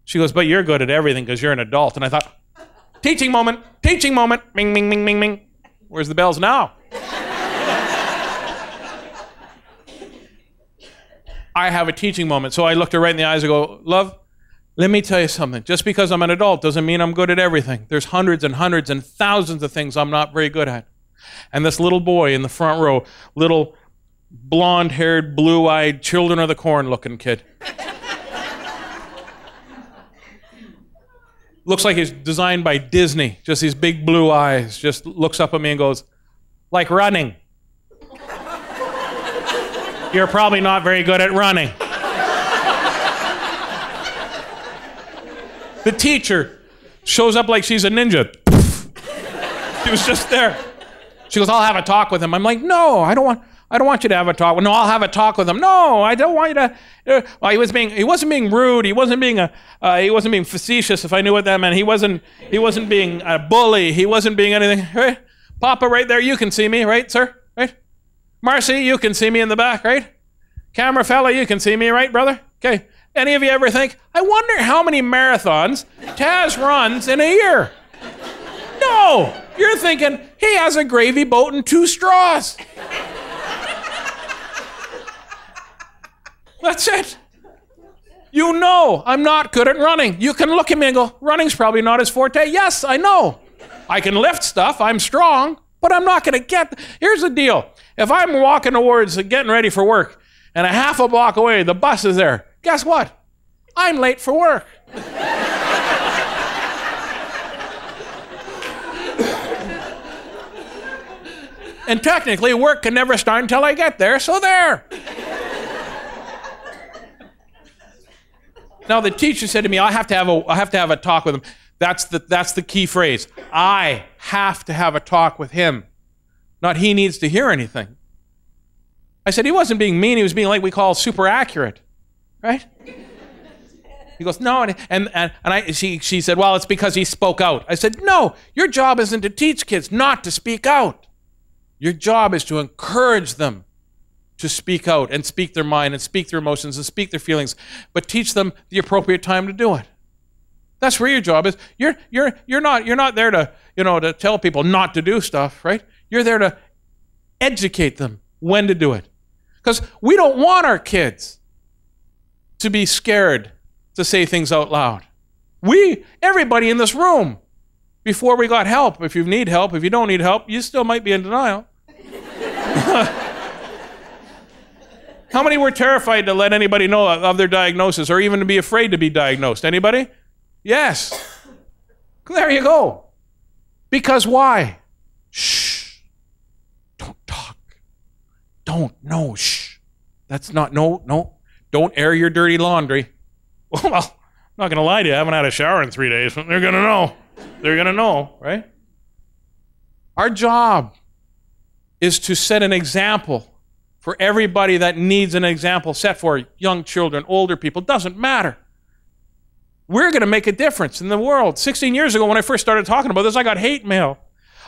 She goes, but you're good at everything because you're an adult. And I thought, teaching moment, ming, ming, ming, ming, ming. Where's the bells now? I have a teaching moment. So I looked her right in the eyes and go, love, let me tell you something. Just because I'm an adult doesn't mean I'm good at everything. There's hundreds and hundreds and thousands of things I'm not very good at. And this little boy in the front row, little blonde-haired, blue-eyed, Children of the Corn looking kid. Looks like he's designed by Disney. Just these big blue eyes. Just looks up at me and goes, like running. You're probably not very good at running. The teacher shows up like she's a ninja. She was just there. She goes, I'll have a talk with him. I'm like, no, I don't want you to have a talk. No, I'll have a talk with him. No, I don't want you to. Well, he wasn't being rude. He wasn't being facetious, if I knew what that meant. He wasn't being a bully. He wasn't being anything. Right? Papa, right there, you can see me, right, sir? Right? Marcy, you can see me in the back, right? Camera fella, you can see me, right, brother? Okay. Any of you ever think, I wonder how many marathons Taz runs in a year? No! You're thinking, he has a gravy boat and 2 straws. That's it. You know I'm not good at running. You can look at me and go, running's probably not his forte. Yes, I know. I can lift stuff, I'm strong, but I'm not going to get... Here's the deal. If I'm walking towards getting ready for work, and a half a block away, the bus is there, guess what? I'm late for work. And technically, work can never start until I get there, so there. Now, the teacher said to me, I have to have a talk with him. That's the key phrase. I have to have a talk with him. Not he needs to hear anything. I said, he wasn't being mean. He was being like we call super accurate. Right? He goes, no. She said, well, it's because he spoke out. I said, no, your job isn't to teach kids not to speak out. Your job is to encourage them to speak out and speak their mind and speak their emotions and speak their feelings, but teach them the appropriate time to do it. That's where your job is. You're not there to, to tell people not to do stuff, right? You're there to educate them when to do it. Because we don't want our kids to be scared to say things out loud. Everybody in this room, before we got help, if you need help, if you don't need help, you still might be in denial. How many were terrified to let anybody know of their diagnosis or even to be afraid to be diagnosed? Anybody? Yes. There you go. Because why? Shh. Don't talk. No, shh. That's not, no. Don't air your dirty laundry. Well, I'm not going to lie to you. I haven't had a shower in 3 days. They're going to know. They're going to know, right? Our job is to set an example for everybody that needs an example set for young children, older people, doesn't matter. We're going to make a difference in the world. 16 years ago when I first started talking about this, I got hate mail.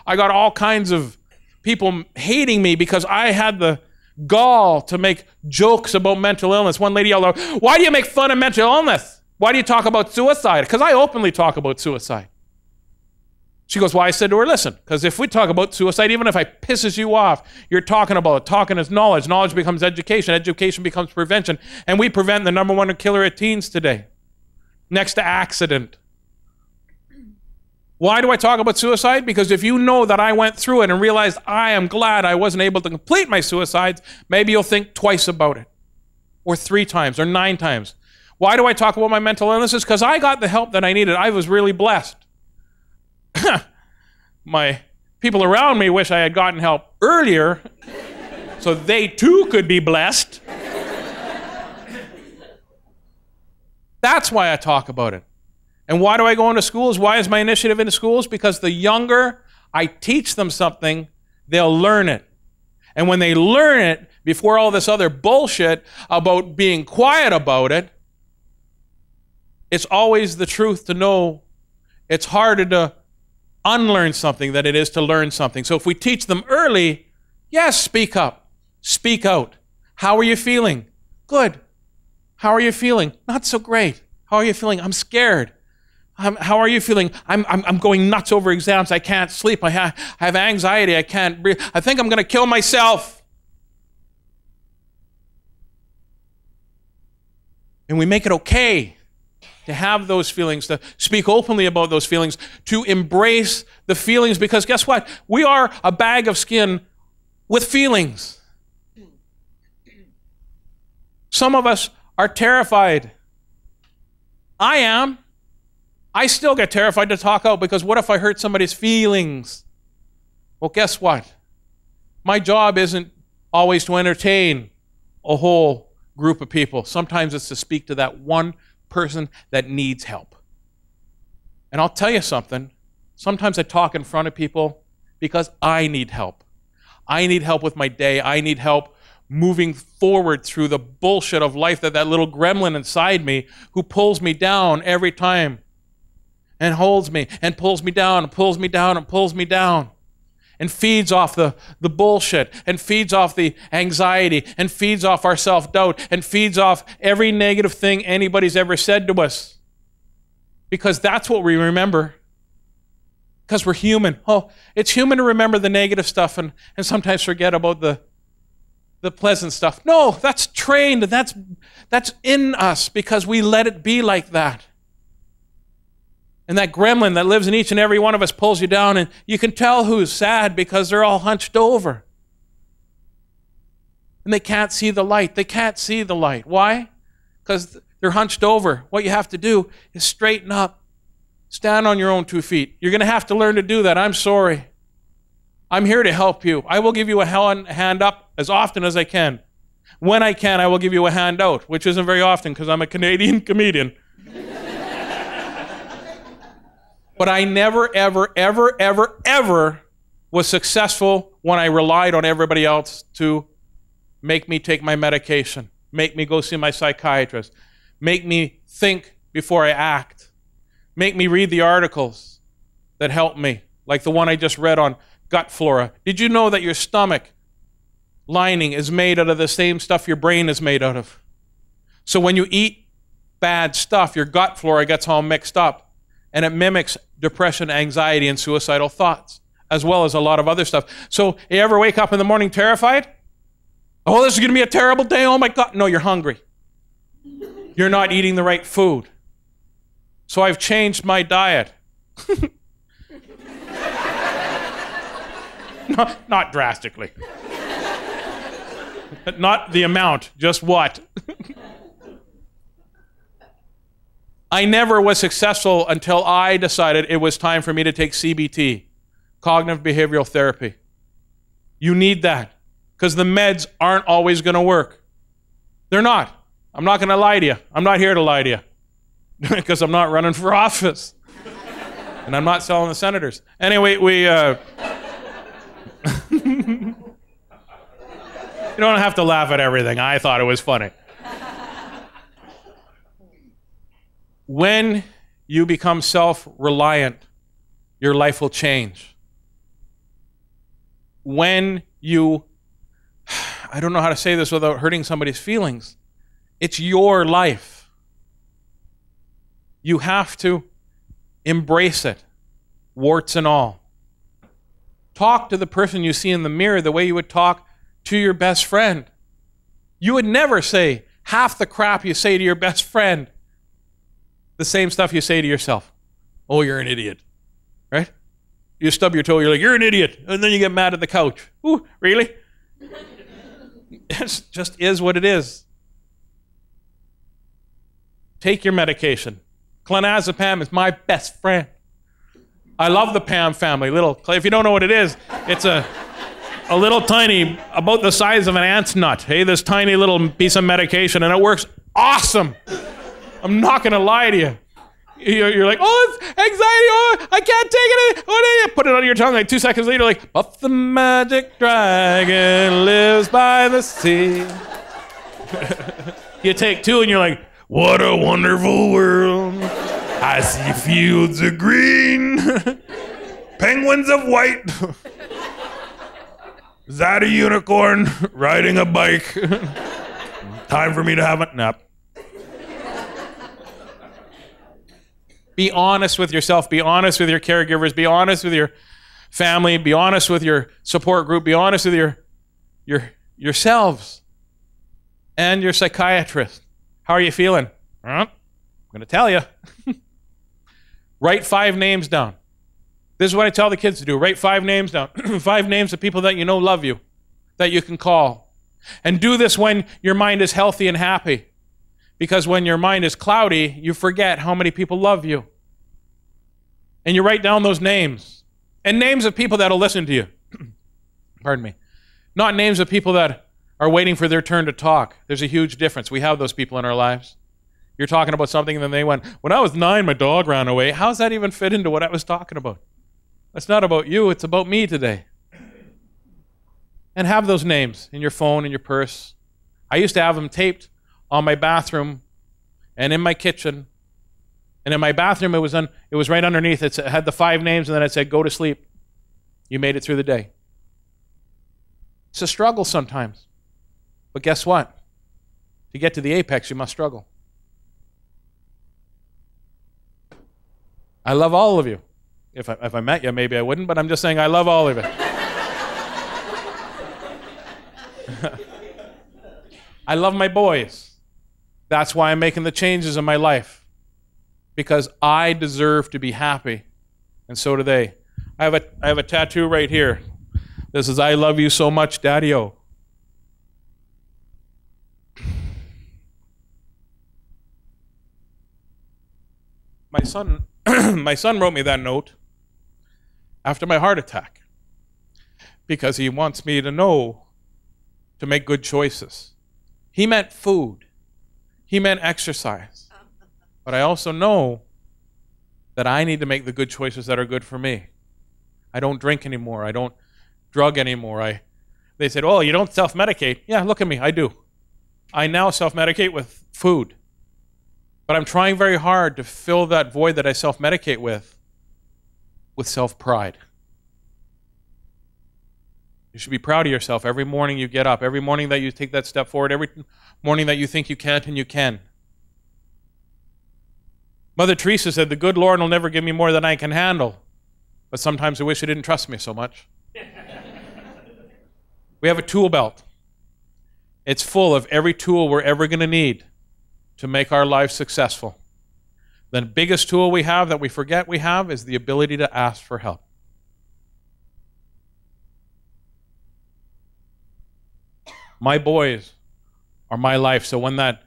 I got all kinds of people hating me because I had the gall to make jokes about mental illness. One lady yelled out, "Why do you make fun of mental illness? Why do you talk about suicide?" Because I openly talk about suicide. She goes, "Well," I said to her, "Listen, because if we talk about suicide, even if I pisses you off, you're talking about it. Talking is knowledge. Knowledge becomes education. Education becomes prevention. And we prevent the number one killer of teens today, next to accident." Why do I talk about suicide? Because if you know that I went through it and realized I am glad I wasn't able to complete my suicides, maybe you'll think twice about it, or 3 times, or 9 times. Why do I talk about my mental illnesses? Because I got the help that I needed. I was really blessed. My people around me wish I had gotten help earlier so they too could be blessed. That's why I talk about it. And why do I go into schools? Why is my initiative into schools? Because the younger I teach them something, they'll learn it. And when they learn it, before all this other bullshit about being quiet about it, it's always the truth to know it's harder to unlearn something than it is to learn something. So if we teach them early, yes, speak up, speak out. How are you feeling? Good. How are you feeling? Not so great. How are you feeling? I'm scared. How are you feeling? I'm going nuts over exams. I can't sleep. I have anxiety. I can't breathe. I think I'm going to kill myself. And we make it okay to have those feelings, to speak openly about those feelings, to embrace the feelings, because guess what? We are a bag of skin with feelings. Some of us are terrified. I am. I still get terrified to talk out because what if I hurt somebody's feelings? Well, guess what? My job isn't always to entertain a whole group of people. Sometimes it's to speak to that one person that needs help. And I'll tell you something. Sometimes I talk in front of people because I need help. I need help with my day. I need help moving forward through the bullshit of life, that little gremlin inside me who pulls me down every time and holds me and pulls me down and pulls me down and pulls me down and feeds off the bullshit and feeds off the anxiety and feeds off our self-doubt and feeds off every negative thing anybody's ever said to us. Because that's what we remember. Because we're human. Oh, it's human to remember the negative stuff and sometimes forget about the pleasant stuff. No, that's trained and that's in us because we let it be like that. And that gremlin that lives in each and every one of us pulls you down, and you can tell who's sad because they're all hunched over. And they can't see the light. They can't see the light. Why? Because they're hunched over. What you have to do is straighten up. Stand on your own 2 feet. You're going to have to learn to do that. I'm sorry. I'm here to help you. I will give you a hand up as often as I can. When I can, I will give you a hand out, which isn't very often because I'm a Canadian comedian. But I never, ever, ever, ever, ever was successful when I relied on everybody else to make me take my medication, make me go see my psychiatrist, make me think before I act, make me read the articles that help me, like the one I just read on gut flora. Did you know that your stomach lining is made out of the same stuff your brain is made out of? So when you eat bad stuff, your gut flora gets all mixed up. And it mimics depression, anxiety, and suicidal thoughts, as well as a lot of other stuff. So you ever wake up in the morning terrified? Oh, this is going to be a terrible day. Oh, my God. No, you're hungry. You're not eating the right food. So I've changed my diet. Not drastically. Not the amount, just what. I never was successful until I decided it was time for me to take CBT, cognitive behavioral therapy. You need that because the meds aren't always going to work. They're not. I'm not going to lie to you. I'm not here to lie to you because I'm not running for office and I'm not selling the senators. Anyway, don't have to laugh at everything. I thought it was funny. When you become self-reliant, your life will change. When you, I don't know how to say this without hurting somebody's feelings, it's your life. You have to embrace it, warts and all. Talk to the person you see in the mirror the way you would talk to your best friend. You would never say half the crap you say to your best friend, the same stuff you say to yourself. Oh, you're an idiot, right? You stub your toe, you're like, you're an idiot, and then you get mad at the couch. Ooh, really? It just is what it is. Take your medication. Clonazepam is my best friend. I love the Pam family. If you don't know what it is, it's a little tiny, about the size of an ant's nut. Hey, this tiny little piece of medication, and it works awesome. I'm not going to lie to you. You're like, oh, it's anxiety. Oh, I can't take it. Oh, put it on your tongue. Like 2 seconds later, like, Puff the magic dragon lives by the sea. You take 2 and you're like, what a wonderful world. I see fields of green, penguins of white. Is that a unicorn riding a bike? Time for me to have a nap. Be honest with yourself. Be honest with your caregivers. Be honest with your family. Be honest with your support group. Be honest with yourselves and your psychiatrist. How are you feeling? I'm going to tell you. Write 5 names down. This is what I tell the kids to do. Write 5 names down. 5 names of people that you know love you, that you can call. And do this when your mind is healthy and happy. Because when your mind is cloudy, you forget how many people love you. And you write down those names. And names of people that will listen to you. Pardon me. Not names of people that are waiting for their turn to talk. There's a huge difference. We have those people in our lives. You're talking about something and then they went, when I was 9, my dog ran away. How does that even fit into what I was talking about? That's not about you. It's about me today. And have those names in your phone, in your purse. I used to have them taped on my bathroom and in my kitchen. And in my bathroom, it was right underneath. It had the 5 names, and then it said, go to sleep. You made it through the day. It's a struggle sometimes. But guess what? To get to the apex, you must struggle. I love all of you. If I met you, maybe I wouldn't, but I'm just saying I love all of you. I love my boys. That's why I'm making the changes in my life. Because I deserve to be happy, and so do they. I have a tattoo right here. This is, I love you so much, Daddy-O. My son wrote me that note after my heart attack because he wants me to know to make good choices. He meant food. He meant exercise. But I also know that I need to make the good choices that are good for me. I don't drink anymore. I don't drug anymore. They said, oh, you don't self-medicate. Yeah, look at me. I do. I now self-medicate with food. But I'm trying very hard to fill that void that I self-medicate with self-pride. You should be proud of yourself every morning you get up, every morning that you take that step forward, every morning that you think you can't and you can. Mother Teresa said, the good Lord will never give me more than I can handle. But sometimes I wish he didn't trust me so much. We have a tool belt. It's full of every tool we're ever going to need to make our lives successful. The biggest tool we have that we forget we have is the ability to ask for help. My boys are my life. So when that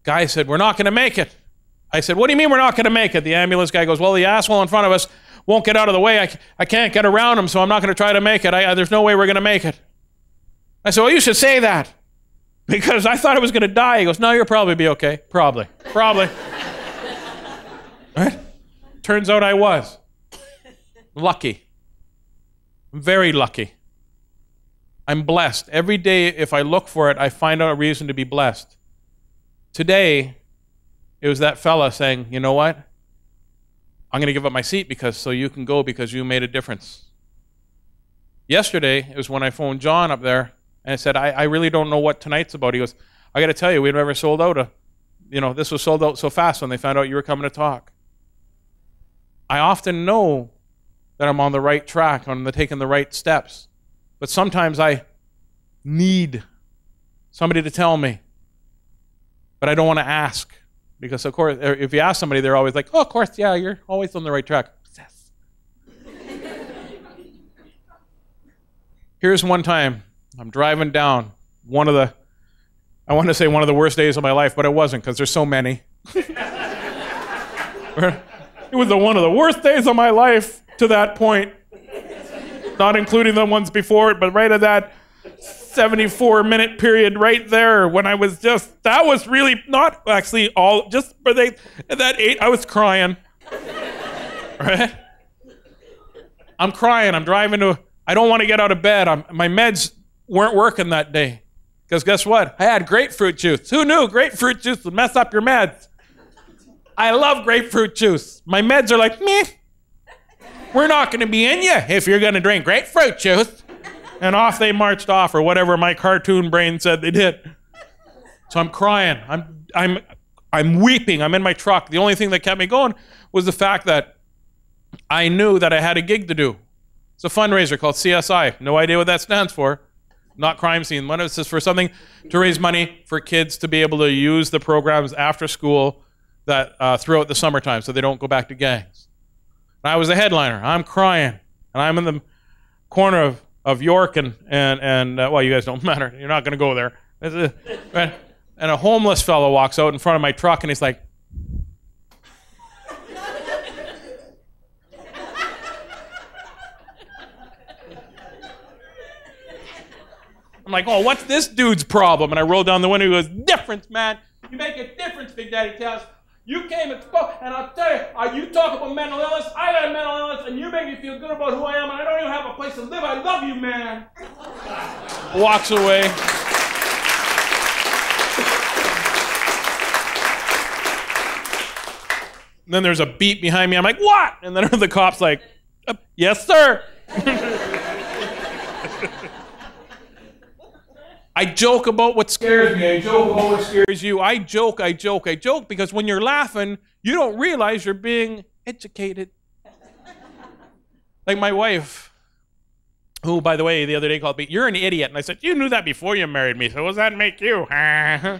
guy said, we're not going to make it, I said, what do you mean we're not going to make it? The ambulance guy goes, well, the asshole in front of us won't get out of the way. I can't get around him, so I'm not going to try to make it. There's no way we're going to make it. I said, well, you should say that because I thought I was going to die. He goes, no, you'll probably be okay. Probably. Right? Turns out I was. Lucky. Very lucky. I'm blessed. Every day, if I look for it, I find out a reason to be blessed. Today, it was that fella saying, you know what? I'm going to give up my seat so you can go because you made a difference. Yesterday, it was when I phoned John up there and I said, I really don't know what tonight's about. He goes, I got to tell you, we've never sold out this was sold out so fast when they found out you were coming to talk. I often know that I'm on the right track, I'm taking the right steps. But sometimes I need somebody to tell me. But I don't want to ask. Because, of course, if you ask somebody, they're always like, oh, of course, yeah, you're always on the right track. Yes. Here's one time. I'm driving down I want to say one of the worst days of my life, but it wasn't because there's so many. It was one of the worst days of my life to that point. Not including the ones before it, but right at that 74-minute period right there when I was that was really not actually all, just for that 8, I was crying. Right? I'm crying. I'm driving I don't want to get out of bed. My meds weren't working that day. Because guess what? I had grapefruit juice. Who knew grapefruit juice would mess up your meds? I love grapefruit juice. My meds are like, meh. We're not going to be in you if you're going to drink grapefruit juice. And off they marched off, or whatever my cartoon brain said they did. So I'm crying. I'm weeping. I'm in my truck. The only thing that kept me going was the fact that I knew that I had a gig to do. It's a fundraiser called CSI. No idea what that stands for. Not crime scene. One is for something to raise money for kids to be able to use the programs after school that throughout the summertime so they don't go back to gangs. And I was the headliner. I'm crying. And I'm in the corner of York and well, you guys don't matter. You're not going to go there. And a homeless fellow walks out in front of my truck and he's like, I'm like, oh, what's this dude's problem? And I roll down the window. He goes, difference, man. You make a difference, Big Daddy Taz. You came and spoke, and I'll tell you, you talk about mental illness, I got a mental illness, and you make me feel good about who I am, and I don't even have a place to live. I love you, man. Walks away. And then there's a beat behind me. I'm like, what? And then the cop's like, yes, sir. I joke about what scares me. I joke about what scares you. I joke because when you're laughing, you don't realize you're being educated. Like my wife, who, by the way, the other day called me, you're an idiot. And I said, you knew that before you married me, so what does that make you? Yeah.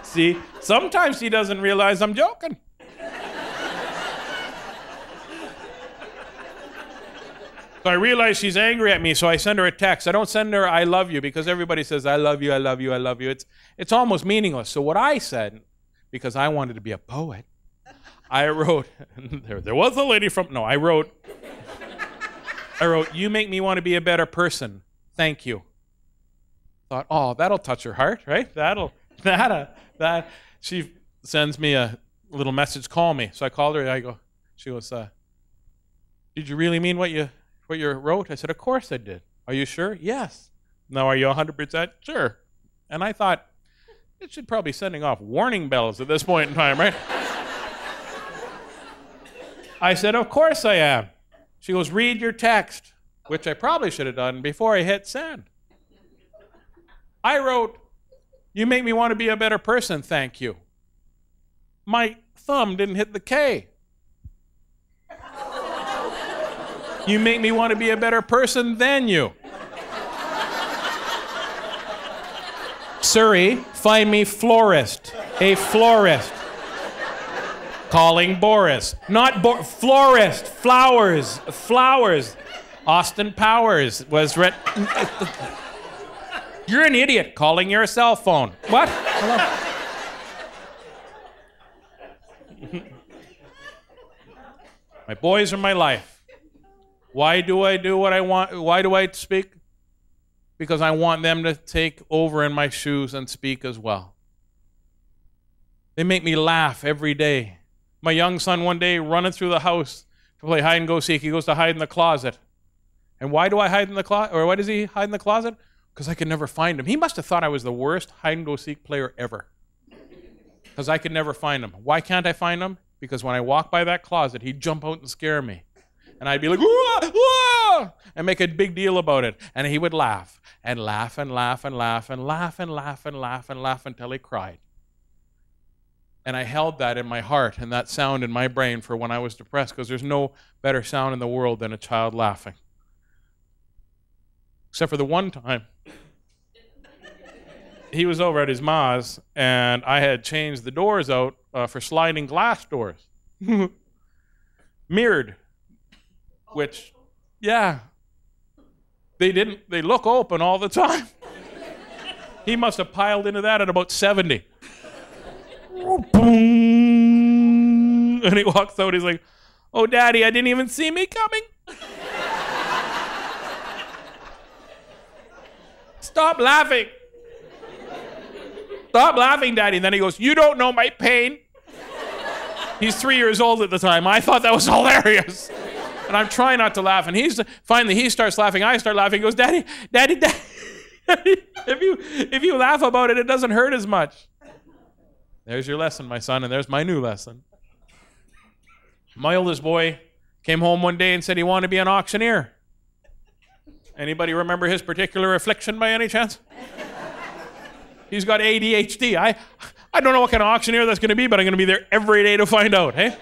See, sometimes she doesn't realize I'm joking. So I realize she's angry at me, so I send her a text. I don't send her, I love you, because everybody says, I love you, I love you, I love you. It's almost meaningless. So what I said, because I wanted to be a poet, I wrote, there was a lady from, no, I wrote, you make me want to be a better person. Thank you. Thought, oh, that'll touch her heart, right? That. She sends me a little message, call me. So I called her, she goes, did you really mean what you wrote? I said, of course I did. Are you sure? Yes. Now, are you 100% sure? And I thought, it should probably be sending off warning bells at this point in time, right? I said, of course I am. She goes, read your text, which I probably should have done before I hit send. I wrote, you make me want to be a better person, thank you. My thumb didn't hit the K. You make me want to be a better person than you. Surrey, find me florist. A florist. Calling Boris. Not florist. Flowers. Flowers. Austin Powers was written. You're an idiot. Calling your cell phone. What? Hello. My boys are my life. Why do I do what I want? Why do I speak? Because I want them to take over in my shoes and speak as well. They make me laugh every day. My young son one day running through the house to play hide and go seek. He goes to hide in the closet. And why do I hide in the closet? Or why does he hide in the closet? Because I could never find him. He must have thought I was the worst hide-and-go-seek player ever. Because I could never find him. Why can't I find him? Because when I walk by that closet, he'd jump out and scare me. And I'd be like, "Whoa, whoa," and make a big deal about it. And he would laugh and laugh and laugh and laugh and laugh and laugh and laugh and laugh until he cried. And I held that in my heart and that sound in my brain for when I was depressed, because there's no better sound in the world than a child laughing. Except for the one time he was over at his ma's, and I had changed the doors out for sliding glass doors. Mirrored. Which, yeah, they look open all the time. He must have piled into that at about 70. And he walks out, he's like, "Oh, Daddy, I didn't even see me coming." "Stop laughing. Stop laughing, Daddy." And then he goes, "You don't know my pain." He's 3 years old at the time. I thought that was hilarious. And I'm trying not to laugh. And finally he starts laughing. I start laughing. He goes, Daddy, if you laugh about it, it doesn't hurt as much. There's your lesson, my son, and there's my new lesson. My oldest boy came home one day and said he wanted to be an auctioneer. Anybody remember his particular affliction by any chance? He's got ADHD. I don't know what kind of auctioneer that's going to be, but I'm going to be there every day to find out, hey?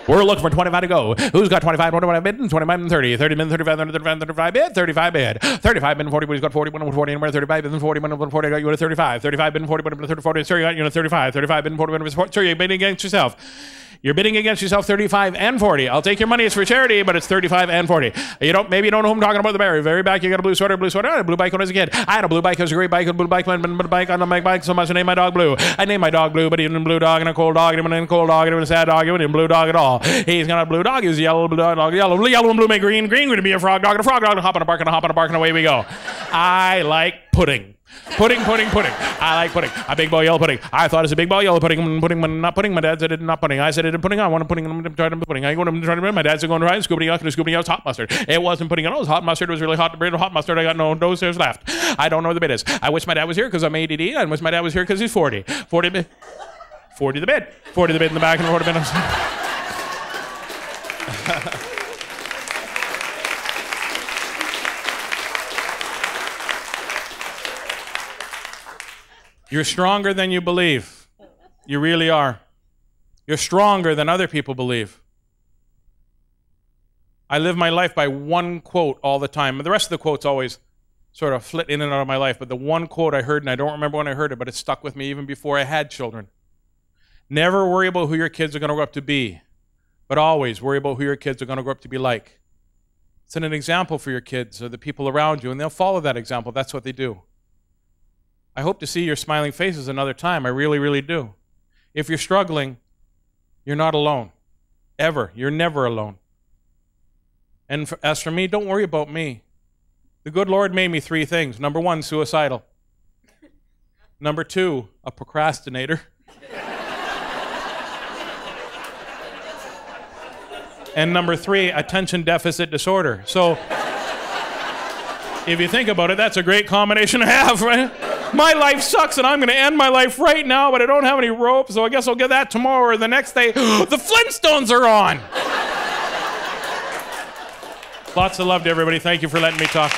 We're looking for 25 to go. Who's got 25? 25 bid? 25 and 30. 30 bid, 35, 35, 35 bid. 35 bid. 35 bid, 40. Who's got 40? 40 and where? 35 bid, 40. 40. I got you at 35. 35 bid, 40. 40. 40. Sorry, I got you at 35. 35 bid, 40. Sorry, you're bidding against yourself. You're bidding against yourself 35 and 40. I'll take your money. It's for charity, but it's 35 and 40. Maybe you don't know who I'm talking about. The very back, you got a blue sweater. I had a blue bike when I was a kid. I had a blue bike. It was a great bike. A blue bike. On my bike so much I named my dog Blue. I named my dog Blue, but he didn't blue dog and a cold dog. He didn't a cold dog. He didn't a sad dog. He didn't blue dog at all. He's got a blue dog. He was a yellow blue dog. Yellow and blue make green. Green going to be a frog dog. And a frog dog. Hop on a bark and a hop on a bark and away we go. I like pudding. Pudding. I like pudding. A big boy yellow pudding. I thought it's a big boy yellow pudding. Pudding, not pudding. My dad said it not pudding. I said it pudding. I want a pudding. I'm trying to pudding. I go to try to. My dad said going to try scooping out. Scooping out hot mustard. It wasn't pudding. It was hot mustard. It was really hot. Hot mustard. I got no shares left. I don't know where the bid is. I wish my dad was here because I'm ADD. I wish my dad was here because he's 40. 40 bid. 40 the bid. 40 the bid in the back and 40 bid. You're stronger than you believe. You really are. You're stronger than other people believe. I live my life by one quote all the time. The rest of the quotes always sort of flit in and out of my life, but the one quote I heard, and I don't remember when I heard it, but it stuck with me even before I had children. Never worry about who your kids are going to grow up to be, but always worry about who your kids are going to grow up to be like. Set an example for your kids or the people around you, and they'll follow that example. That's what they do. I hope to see your smiling faces another time. I really, really do. If you're struggling, you're not alone. Ever. You're never alone. And as for me, don't worry about me. The good Lord made me 3 things. Number 1, suicidal. Number 2, a procrastinator. And number 3, attention deficit disorder. So, if you think about it, that's a great combination to have, right? My life sucks and I'm going to end my life right now, but I don't have any rope, so I guess I'll get that tomorrow or the next day. The Flintstones are on! Lots of love to everybody. Thank you for letting me talk.